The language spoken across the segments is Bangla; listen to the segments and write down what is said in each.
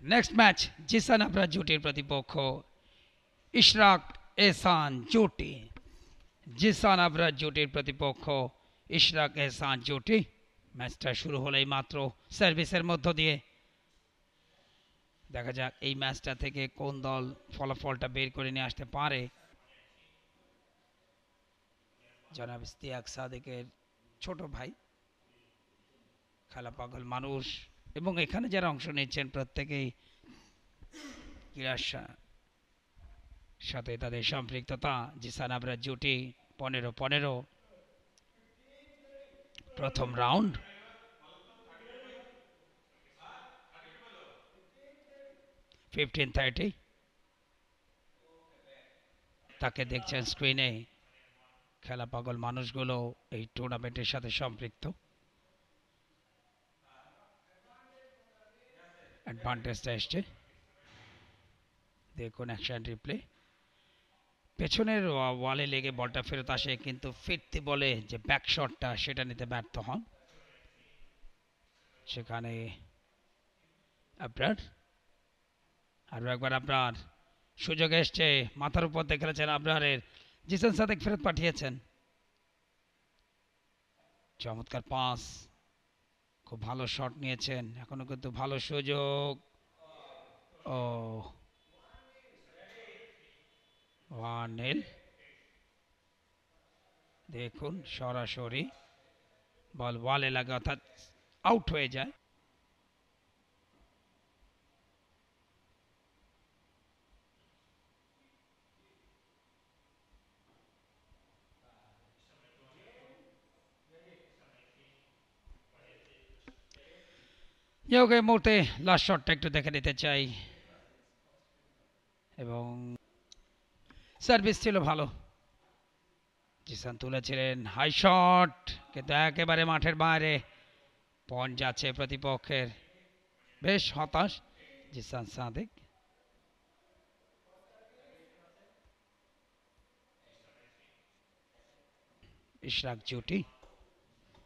নেক্সট ম্যাচ জিসান আবরার জুটির প্রতিপক্ষ ইশরাক এহসান জুটি। জিসান আবরার জুটির প্রতিপক্ষ ইশরাক এহসান জুটি। ম্যাচটা শুরু হলেই মাত্র সার্ভিসের মধ্য দিয়ে দেখা যাক এই ম্যাচটা থেকে কোন দল ফলাফলটা বের করে নিয়ে আসতে পারে। জনাব ইশতিয়াক সাদেকের ছোট ভাই, খেলা পাগল মানুষ, এবং এখানে যারা অংশ নিচ্ছেন প্রত্যেকেই ক্রীড়ার সাথে তাদের সম্পৃক্ততা। জিসান আবরার জুটি 15-15 প্রথম রাউন্ড। তাকে দেখছেন স্ক্রিনে। খেলা পাগল মানুষগুলো এই টুর্নামেন্টের সাথে সম্পৃক্ত। অ্যাডভান্টেজটা এসছে, দেখুন অ্যাকশন রিপ্লে। পেছনের ওয়ালে লেগে বলটা ফেরত আসে, কিন্তু ফিরতি বলে যে ব্যাক শটটা সেটা নিতে ব্যর্থ হন। সেখানে আবরার, আরও একবার আবরার, সুযোগ এসছে, মাথার উপর দিয়ে খেলেছেন আবরারের, জিসান সাদেক ফেরত পাঠিয়েছেন। চমৎকার পাস, খুব ভালো শট নিয়েছেন, এখনো কিন্তু ভালো সুযোগ। ও 1-0। দেখুন সরাসরি বল ওয়ালে লাগে, অর্থাৎ আউট হয়ে যায়। এই মুহূর্তে লাস্ট শটটা একটু দেখে নিতে চাই, এবং সার্ভিস ছিল ভালো, জিসান তুলেছিলেন হাই শট, কিন্তু একেবারে মাঠের বাইরে। পয়েন্ট যাচ্ছে প্রতিপক্ষের। বেশ হতাশ জিসান সাদেক। ইশরাক জুটি,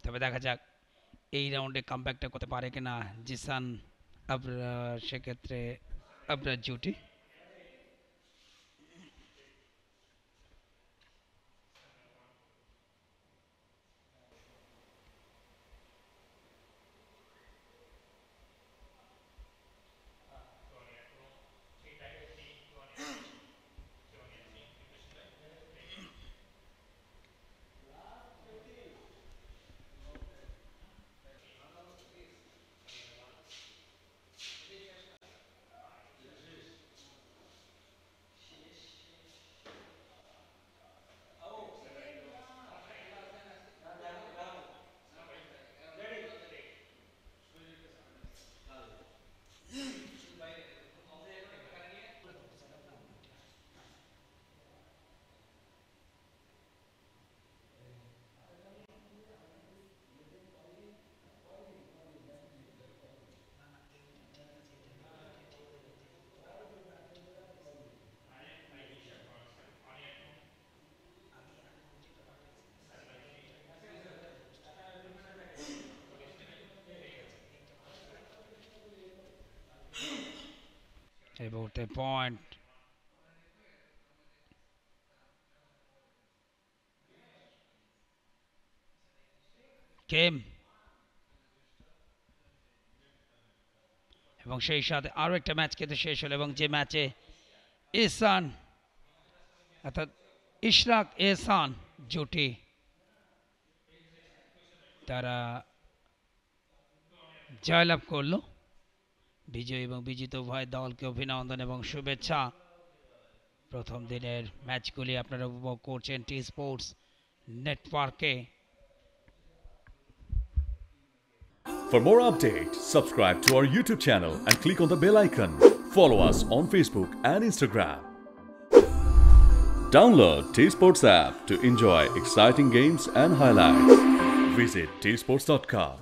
তবে দেখা যাক এই রাউন্ডে কামব্যাকটা করতে পারে কিনা জিসান আবরার, সেক্ষেত্রে আবরার জুটি। এই মুহূর্তে পয়েন্ট গেম, এবং সেই সাথে আরও একটা ম্যাচ কিন্তু শেষ হলো, এবং যে ম্যাচে এহসান অর্থাৎ ইশরাক এহসান জুটি তারা জয়লাভ করলো। বিজয়ী এবং বিজিত উভয় দলকে অভিনন্দন এবং শুভেচ্ছা। প্রথম দিনের ম্যাচগুলি আপনারা উপভোগ করছেন টি স্পোর্টস নেটওয়ার্কে। For more updates, subscribe to our YouTube channel and click on the bell icon. Follow us on Facebook and Instagram. Download T Sports app to enjoy exciting games and highlights. Visit tsports.com.